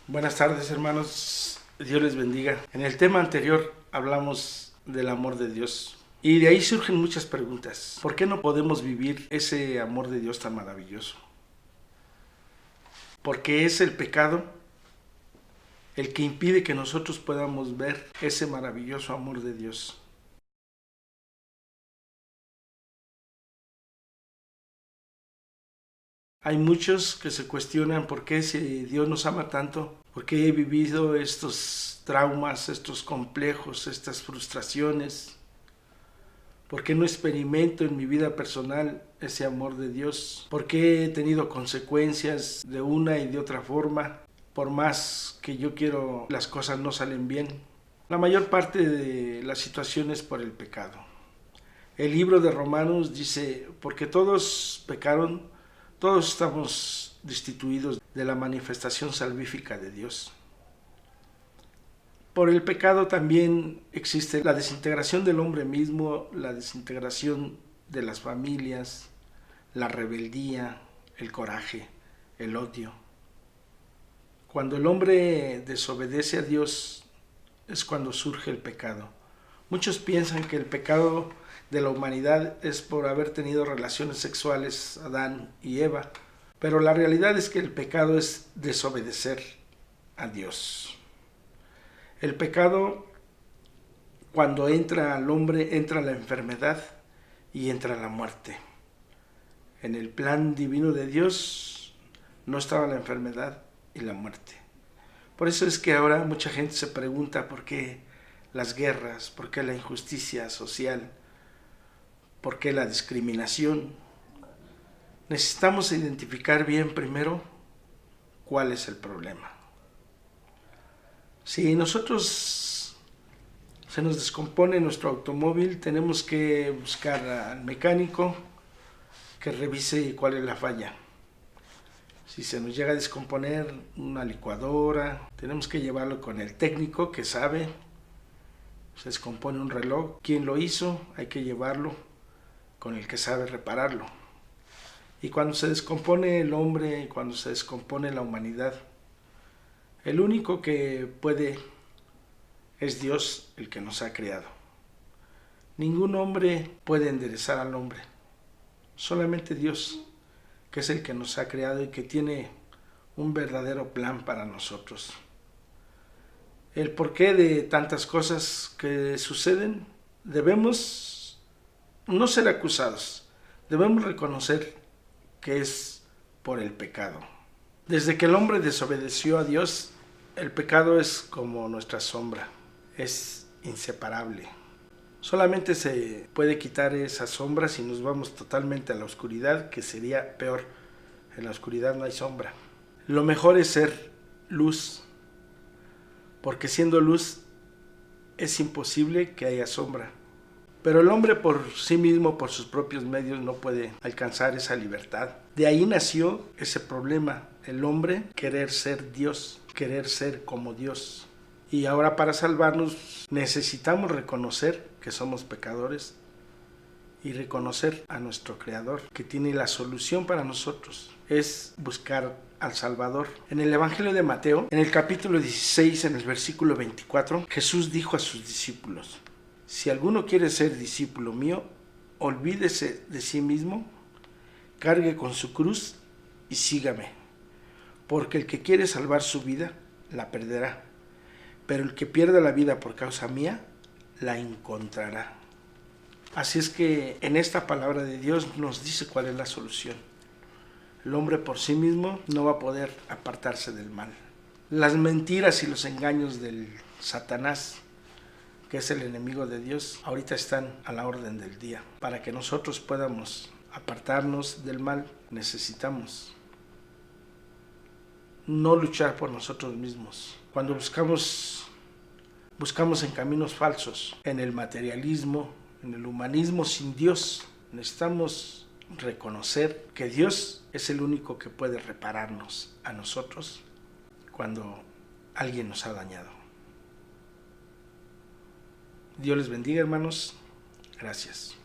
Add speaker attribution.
Speaker 1: Buenas tardes, hermanos. Dios les bendiga. En el tema anterior hablamos del amor de Dios. Y de ahí surgen muchas preguntas. ¿Por qué no podemos vivir ese amor de Dios tan maravilloso? Porque es el pecado el que impide que nosotros podamos ver ese maravilloso amor de Dios. Hay muchos que se cuestionan por qué si Dios nos ama tanto, por qué he vivido estos traumas, estos complejos, estas frustraciones, por qué no experimento en mi vida personal ese amor de Dios, por qué he tenido consecuencias de una y de otra forma, por más que yo quiero las cosas no salen bien. La mayor parte de las situaciones por el pecado. El libro de Romanos dice, porque todos pecaron, todos estamos destituidos de la manifestación salvífica de Dios. Por el pecado también existe la desintegración del hombre mismo, la desintegración de las familias, la rebeldía, el coraje, el odio. Cuando el hombre desobedece a Dios es cuando surge el pecado. Muchos piensan que el pecado de la humanidad es por haber tenido relaciones sexuales Adán y Eva, pero la realidad es que el pecado es desobedecer a Dios. El pecado, cuando entra al hombre, entra la enfermedad y entra la muerte. En el plan divino de Dios no estaba la enfermedad y la muerte. Por eso es que ahora mucha gente se pregunta por qué las guerras, por qué la injusticia social, por qué la discriminación. Necesitamos identificar bien primero cuál es el problema. Si nosotros se nos descompone nuestro automóvil, tenemos que buscar al mecánico que revise cuál es la falla. Si se nos llega a descomponer una licuadora, tenemos que llevarlo con el técnico que sabe. Se descompone un reloj, ¿quién lo hizo? Hay que llevarlo con el que sabe repararlo. Y cuando se descompone el hombre, cuando se descompone la humanidad, el único que puede es Dios, el que nos ha creado. Ningún hombre puede enderezar al hombre, solamente Dios, que es el que nos ha creado y que tiene un verdadero plan para nosotros. El porqué de tantas cosas que suceden, debemos no ser acusados, debemos reconocer que es por el pecado. Desde que el hombre desobedeció a Dios, el pecado es como nuestra sombra, es inseparable. Solamente se puede quitar esa sombra si nos vamos totalmente a la oscuridad, que sería peor. En la oscuridad no hay sombra. Lo mejor es ser luz, porque siendo luz es imposible que haya sombra. Pero el hombre por sí mismo, por sus propios medios, no puede alcanzar esa libertad. De ahí nació ese problema, el hombre querer ser Dios, querer ser como Dios. Y ahora para salvarnos necesitamos reconocer que somos pecadores y reconocer a nuestro Creador, que tiene la solución para nosotros. Es buscar al Salvador. En el Evangelio de Mateo, en el capítulo 16, en el versículo 24, Jesús dijo a sus discípulos: si alguno quiere ser discípulo mío, olvídese de sí mismo, cargue con su cruz y sígame. Porque el que quiere salvar su vida, la perderá. Pero el que pierda la vida por causa mía, la encontrará. Así es que en esta palabra de Dios nos dice cuál es la solución. El hombre por sí mismo no va a poder apartarse del mal. Las mentiras y los engaños del Satanás, que es el enemigo de Dios, ahorita están a la orden del día. Para que nosotros podamos apartarnos del mal, necesitamos no luchar por nosotros mismos. Cuando buscamos en caminos falsos, en el materialismo, en el humanismo sin Dios, necesitamos reconocer que Dios es el único que puede repararnos a nosotros cuando alguien nos ha dañado. Dios les bendiga, hermanos. Gracias.